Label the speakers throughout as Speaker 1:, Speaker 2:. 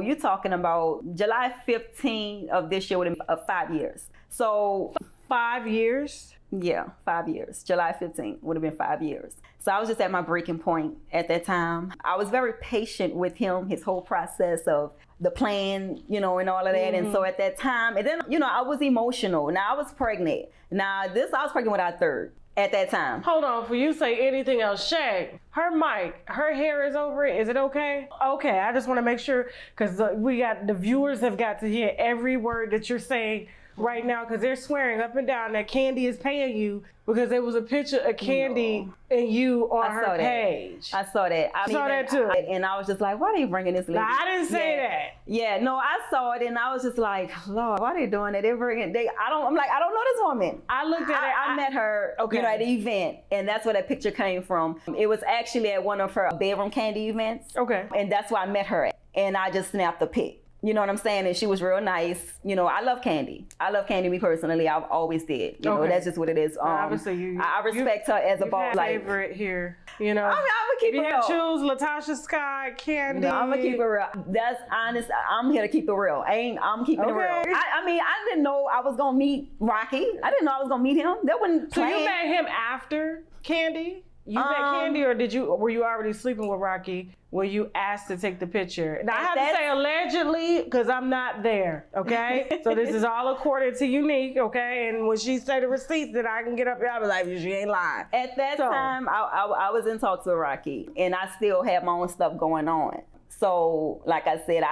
Speaker 1: you're talking about July 15th of this year would have been 5 years. So
Speaker 2: 5 years?
Speaker 1: Yeah, 5 years. July 15th would have been 5 years. So I was just at my breaking point at that time. I was very patient with him, his whole process of the plan, and all of that.
Speaker 2: Mm-hmm.
Speaker 1: And so at that time, and then, I was emotional. Now I was pregnant. I was pregnant with our third at that time.
Speaker 2: Hold on, before you say anything else, Shaq, her mic, her hair is over it. Is it okay? Okay, I just want to make sure, because the viewers have got to hear every word that you're saying right now, because they're swearing up and down that Candy is paying you because there was a picture of Candy and you on her page.
Speaker 1: I saw that. I
Speaker 2: saw that too.
Speaker 1: And I was just like, why are they bringing this lady?
Speaker 2: Now, I didn't say that.
Speaker 1: Yeah, no, I saw it and I was just like, Lord, why are they doing it? I don't know this woman.
Speaker 2: I looked at it.
Speaker 1: I met her, at the event, and that's where that picture came from. It was actually at one of her bedroom Candy events.
Speaker 2: Okay.
Speaker 1: And that's where I met her at. And I just snapped the pic. You know what I'm saying? And she was real nice. I love Candy. I love Candy, me personally. I've always did. That's just what it is.
Speaker 2: Obviously,
Speaker 1: I respect her as a boss.
Speaker 2: Favorite here. I
Speaker 1: mean, I'm gonna keep it real.
Speaker 2: If you choose Latasha Scott, Candy.
Speaker 1: No, I'm gonna keep it real. That's honest. I'm here to keep it real. I'm keeping it real. I didn't know I was gonna meet Rocky. I didn't know I was gonna meet him. That wasn't planned.
Speaker 2: So you met him after Candy? You met Candy, or were you already sleeping with Rocky when you asked to take the picture? Now, I have to say allegedly, because I'm not there, okay? So this is all according to Unique, okay? And when she say the receipts, then I can get up here, I'll be like, she ain't lying.
Speaker 1: At that time, I was in talks with Rocky, and I still had my own stuff going on. So, like I said,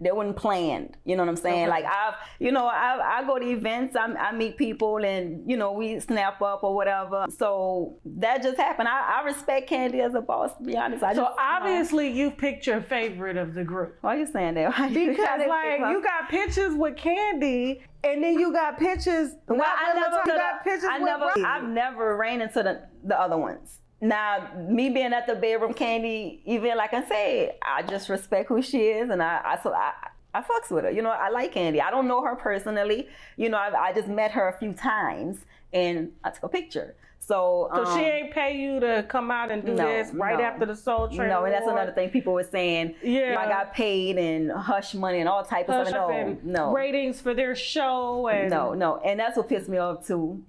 Speaker 1: they weren't planned. You know what I'm saying? Okay. Like I go to events, I meet people and, we snap up or whatever. So that just happened. I respect Candy as a boss, to be honest.
Speaker 2: Obviously you picked your favorite of the group.
Speaker 1: Why are you saying that?
Speaker 2: Because you got pictures with Candy and then you got pictures.
Speaker 1: I've never ran into the other ones. Now, me being at the bedroom Candy event, like I said, I just respect who she is, and I fucks with her. I like Candy. I don't know her personally. I just met her a few times, and I took a picture. So
Speaker 2: she ain't pay you to come out and do this after the Soul Train
Speaker 1: No, and that's another thing people were saying. Yeah, I got paid and hush money and all types of stuff. No,
Speaker 2: ratings for their show and
Speaker 1: no, and that's what pissed me off too.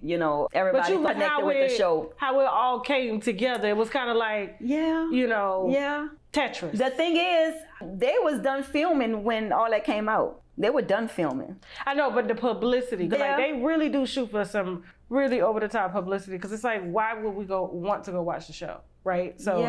Speaker 1: Everybody connected with the show.
Speaker 2: How it all came together. It was kind of like Tetris.
Speaker 1: The thing is, they was done filming when all that came out. They were done filming.
Speaker 2: I know, but the publicity, like they really do shoot for some really over the top publicity, because it's like, why would we want to go watch the show, right? So,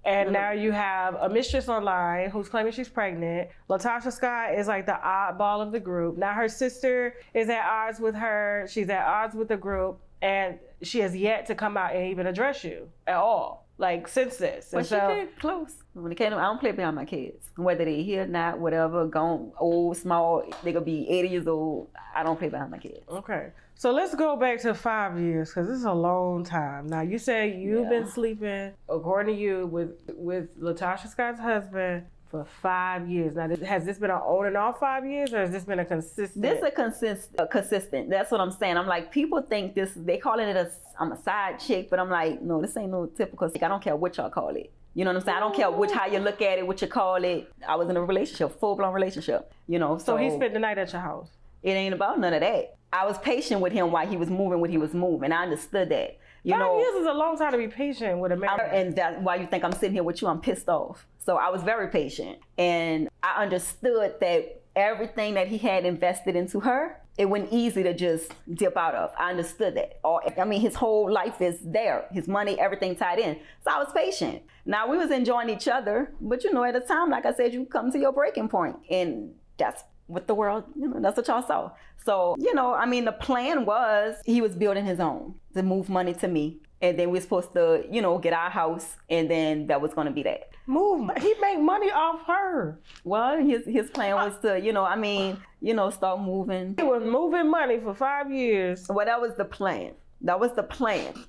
Speaker 2: now you have a mistress online who's claiming she's pregnant. Latasha Scott is like the oddball of the group. Now her sister is at odds with her. She's at odds with the group, and she has yet to come out and even address you at all. Like, since this.
Speaker 1: But she came close. When it came to, I don't play behind my kids. Whether they're here or not, whatever, gone, old, small, they could be 80 years old. I don't play behind my kids.
Speaker 2: Okay. So let's go back to 5 years, because this is a long time. Now, you say you've been sleeping, according to you, with Latasha Scott's husband for 5 years. Now, has this been an on and off 5 years, or has this been a consistent?
Speaker 1: This is a consistent. That's what I'm saying. I'm like, people think they calling it I'm a side chick, but I'm like, no, this ain't no typical chick. I don't care what y'all call it. You know what I'm saying? I don't care how you look at it, what you call it. I was in a relationship, full-blown relationship,
Speaker 2: So he spent the night at your house?
Speaker 1: It ain't about none of that. I was patient with him while he was moving what he was moving. I understood that.
Speaker 2: 5 years is a long time to be patient with a man.
Speaker 1: And that's why you think I'm sitting here with you. I'm pissed off. So I was very patient. And I understood that everything that he had invested into her, it wasn't easy to just dip out of. I understood that. His whole life is there. His money, everything tied in. So I was patient. Now, we was enjoying each other. But, at the time, like I said, you come to your breaking point. And that's what the world, that's what y'all saw. So, the plan was he was building his own to move money to me. And then we're supposed to, get our house. And then that was going to be that.
Speaker 2: He made money off her.
Speaker 1: Well, his plan was to, start moving.
Speaker 2: He was moving money for 5 years.
Speaker 1: Well, that was the plan.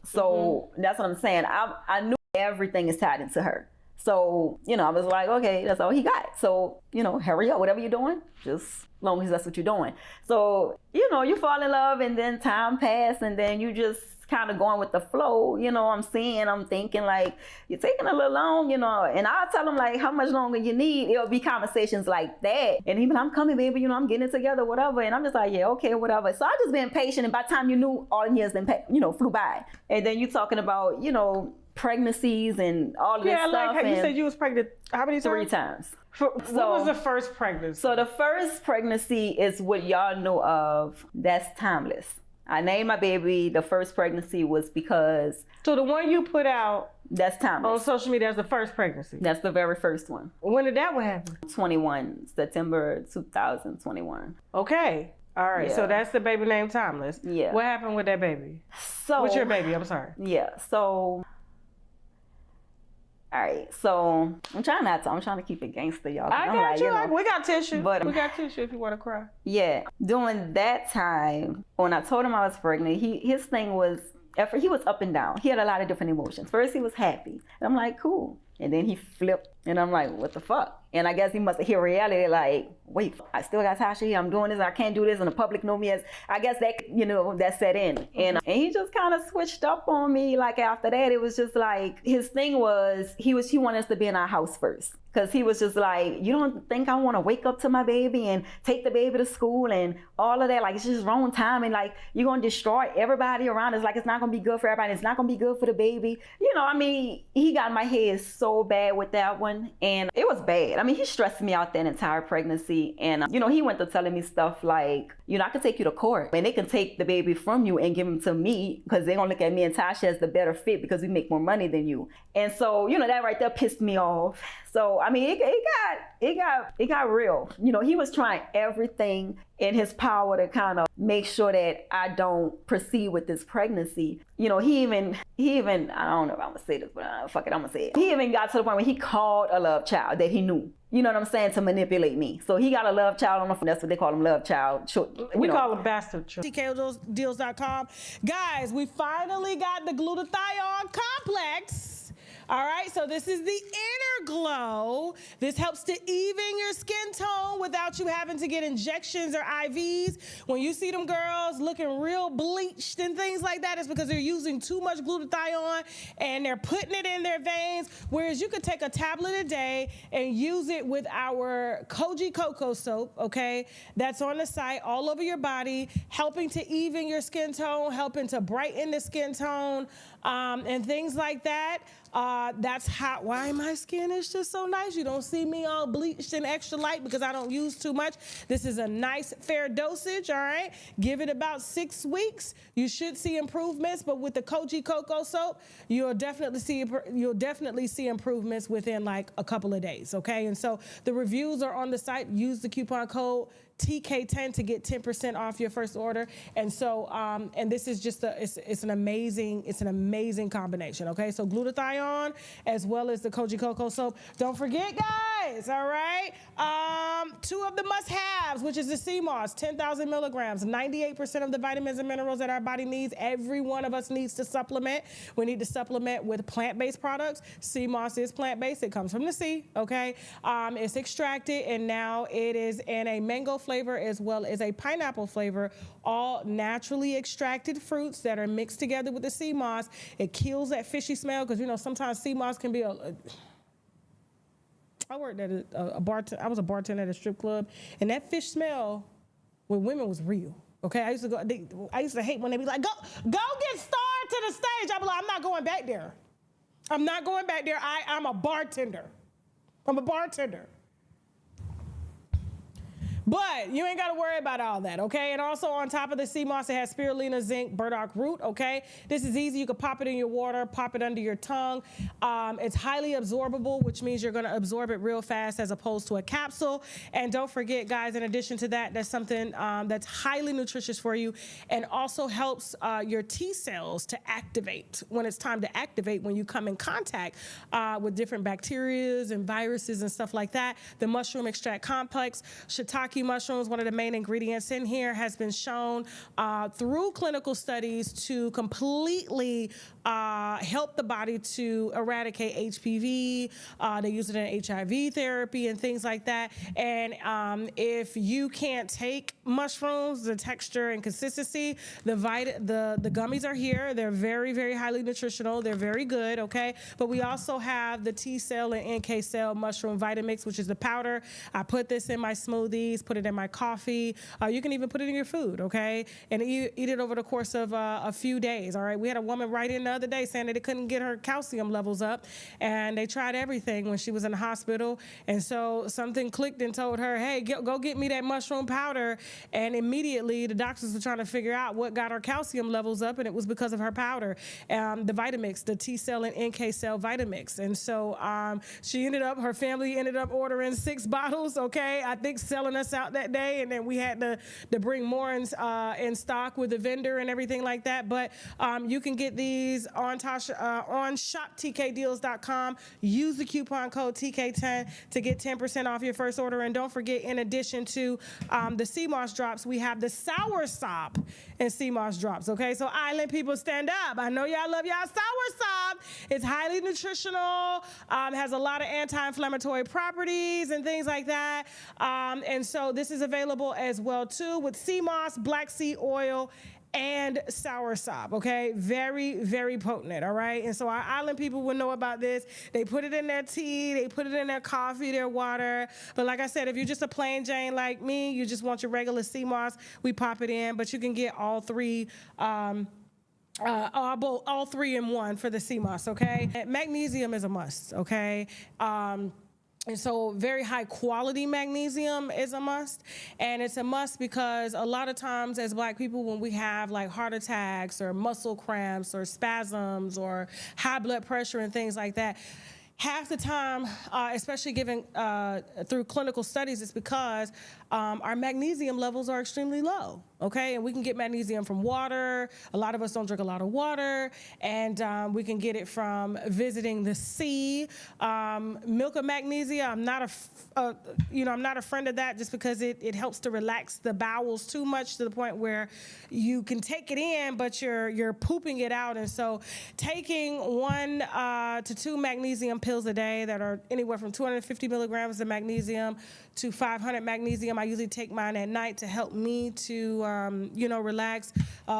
Speaker 1: So that's what I'm saying. I knew everything is tied into her. So, I was like, okay, that's all he got. So, hurry up, whatever you're doing, just as long as that's what you're doing. So, you fall in love and then time passed and then you just kind of going with the flow, you know what I'm saying? I'm thinking like, you're taking a little long, you know, and I'll tell him like how much longer you need. It'll be conversations like that. And he be like, I'm coming, baby, you know, I'm getting it together, whatever. And I'm just like, yeah, okay, whatever. So I just been patient. And by the time you knew, all the years then, you know, flew by. And then you talking about, you know, pregnancies and all of this stuff.
Speaker 2: Yeah, like you said you was pregnant how many times?
Speaker 1: 3 times.
Speaker 2: What was the first pregnancy?
Speaker 1: So the first pregnancy is what y'all know of. That's timeless. I named my baby. The first pregnancy was because.
Speaker 2: So the one you put out.
Speaker 1: That's timeless.
Speaker 2: On social media, that's the first pregnancy.
Speaker 1: That's the very first one.
Speaker 2: When did that one happen?
Speaker 1: September 2021.
Speaker 2: Okay. All right.
Speaker 1: Yeah.
Speaker 2: So that's the baby named Timeless.
Speaker 1: Yeah.
Speaker 2: What happened with that baby?
Speaker 1: So.
Speaker 2: What's your baby? I'm sorry.
Speaker 1: Yeah. So. All right, so I'm trying to keep it gangster, y'all.
Speaker 2: I got
Speaker 1: like,
Speaker 2: you.
Speaker 1: You know,
Speaker 2: we got tissue.
Speaker 1: But
Speaker 2: we got tissue if you want to cry.
Speaker 1: Yeah, during that time, when I told him I was pregnant, his thing was, he was up and down. He had a lot of different emotions. First, he was happy. And I'm like, cool. And then he flipped, and I'm like, what the fuck? And I guess he must have heard reality, like, wait, I still got Tasha here. I'm doing this. I can't do this. And the public know me as, I guess that, you know, that set in. And he just kind of switched up on me. Like after that, it was just like, his thing was, he wanted us to be in our house first. Because he was just like, you don't think I want to wake up to my baby and take the baby to school and all of that? Like, it's just wrong time. And like, you're going to destroy everybody around us. Like, it's not going to be good for everybody. It's not going to be good for the baby. You know, I mean, he got my head so bad with that one. And it was bad. I mean, he stressed me out that entire pregnancy. And, you know, he went to telling me stuff like, you know, I can take you to court and they can take the baby from you and give him to me because they're going to look at me and Tasha as the better fit because we make more money than you. And so, you know, that right there pissed me off. So, I mean, it got real. You know, he was trying everything in his power to kind of make sure that I don't proceed with this pregnancy. You know, he even, I don't know if I'm gonna say this, but fuck it, I'm gonna say it. He even got to the point where he called a love child that he knew. You know what I'm saying? To manipulate me. So he got a love child on the phone. That's what they call him, love child.
Speaker 2: We call him bastard child.
Speaker 3: TKOdeals.com. Guys, we finally got the glutathione complex. All right, so this is the inner glow. This helps to even your skin tone without you having to get injections or IVs. When you see them girls looking real bleached and things like that, it's because they're using too much glutathione and they're putting it in their veins. Whereas you could take a tablet a day and use it with our Koji Cocoa soap, okay? That's on the site all over your body, helping to even your skin tone, helping to brighten the skin tone, and things like that. That's why my skin is just so nice. You don't see me all bleached and extra light because I don't use too much. This is a nice, fair dosage, all right? Give it about 6 weeks. You should see improvements, but with the Koji Cocoa soap, you'll definitely see improvements within like a couple of days, okay? And so the reviews are on the site. Use the coupon code TK10 to get 10% off your first order. And so, and this is just it's an amazing combination, okay? So glutathione as well as the Koji Cocoa soap. Don't forget, guys, all right? 2 of the must-haves, which is the sea moss, 10,000 milligrams, 98% of the vitamins and minerals that our body needs. Every one of us needs to supplement. We need to supplement with plant-based products. Sea moss is plant-based. It comes from the sea, okay? It's extracted, and now it is in a mango flavor as well as a pineapple flavor, all naturally extracted fruits that are mixed together with the sea moss. It kills that fishy smell because, you know, sometimes sea moss can be I worked at I was a bartender at a strip club, and that fish smell with women was real. Okay, I used to hate when they be like, go get starred to the stage. I be like, I'm not going back there. I'm not going back there. I'm a bartender. I'm a bartender. But you ain't got to worry about all that, okay? And also on top of the sea moss, it has spirulina, zinc, burdock root, okay? This is easy. You can pop it in your water, pop it under your tongue. It's highly absorbable, which means you're going to absorb it real fast as opposed to a capsule. And don't forget, guys, in addition to that, that's something that's highly nutritious for you and also helps your T cells to activate when it's time to activate when you come in contact with different bacteria and viruses and stuff like that. The mushroom extract complex, shiitake Maki mushrooms, one of the main ingredients in here, has been shown through clinical studies to completely help the body to eradicate HPV. They use it in HIV therapy and things like that. And if you can't take mushrooms, the texture and consistency, the gummies are here. They're very, very highly nutritional. They're very good, okay? But we also have the T cell and NK cell mushroom Vitamix, which is the powder. I put this in my smoothies, put it in my coffee. You can even put it in your food, okay? And eat it over the course of a few days, all right? We had a woman write in the other day saying that they couldn't get her calcium levels up, and they tried everything when she was in the hospital. And so something clicked and told her, hey, go get me that mushroom powder. And immediately the doctors were trying to figure out what got her calcium levels up, and it was because of her powder, the Vitamix, the T cell and NK cell Vitamix. And so her family ended up ordering 6 bottles, okay? I think selling us out that day, and then we had to bring more in stock with the vendor and everything like that. But you can get these on shoptkdeals.com. Use the coupon code TK10 to get 10% off your first order. And don't forget, in addition to the CMOS drops, we have the soursop and CMOS drops, okay? So island people, stand up. I know y'all love y'all soursop. It's highly nutritional, has a lot of anti-inflammatory properties and things like that. And so this is available as well too with CMOS, black seed oil, and soursop, okay? Very, very potent, all right? And so our island people will know about this. They put it in their tea, they put it in their coffee, their water. But like I said, if you're just a plain Jane like me, you just want your regular CMOS, we pop it in, but you can get all three all three in one for the CMOS, okay? Magnesium is a must, okay? And so very high quality magnesium is a must. And it's a must because a lot of times as Black people, when we have like heart attacks or muscle cramps or spasms or high blood pressure and things like that, half the time, especially given through clinical studies, it's because our magnesium levels are extremely low, okay? And we can get magnesium from water. A lot of us don't drink a lot of water. And we can get it from visiting the sea. Milk of magnesia, I'm not a friend of that just because it helps to relax the bowels too much to the point where you can take it in, but you're pooping it out. And so taking 1 to 2 magnesium pills a day that are anywhere from 250 milligrams of magnesium to 500 magnesium. I usually take mine at night to help me to, relax.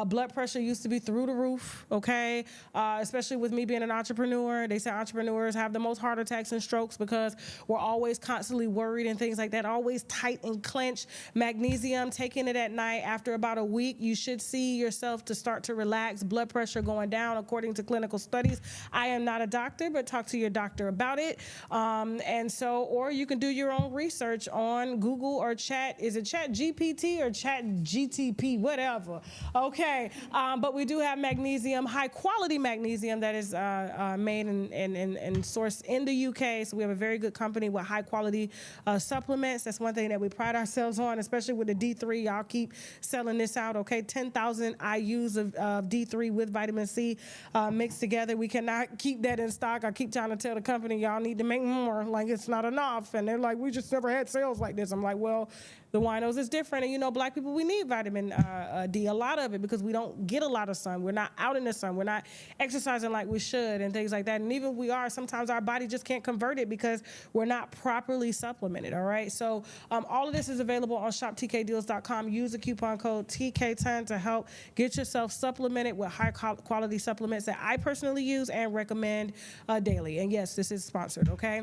Speaker 3: Blood pressure used to be through the roof, okay? Especially with me being an entrepreneur. They say entrepreneurs have the most heart attacks and strokes because we're always constantly worried and things like that, always tight and clenched. Magnesium, taking it at night after about a week, you should see yourself to start to relax, blood pressure going down according to clinical studies. I am not a doctor, but talk to your doctor about it. Or you can do your own research on Google or is it Chat GPT or Chat GTP, whatever, okay? But we do have magnesium, high quality magnesium that is made and sourced in the UK, so we have a very good company with high quality supplements. That's one thing that we pride ourselves on, especially with the D3. Y'all keep selling this out, okay? 10,000 IUs of D3 with vitamin C mixed together. We cannot keep that in stock. I keep trying to tell the company, y'all need to make more, like it's not enough. And they're like, we just never had sales like this. I'm like, well, the winos is different. And Black people, we need vitamin D, a lot of it, because we don't get a lot of sun. We're not out in the sun. We're not exercising like we should and things like that. And even if we are, sometimes our body just can't convert it because we're not properly supplemented, all right? So all of this is available on shoptkdeals.com. Use the coupon code TK10 to help get yourself supplemented with high quality supplements that I personally use and recommend daily. And yes, this is sponsored, okay?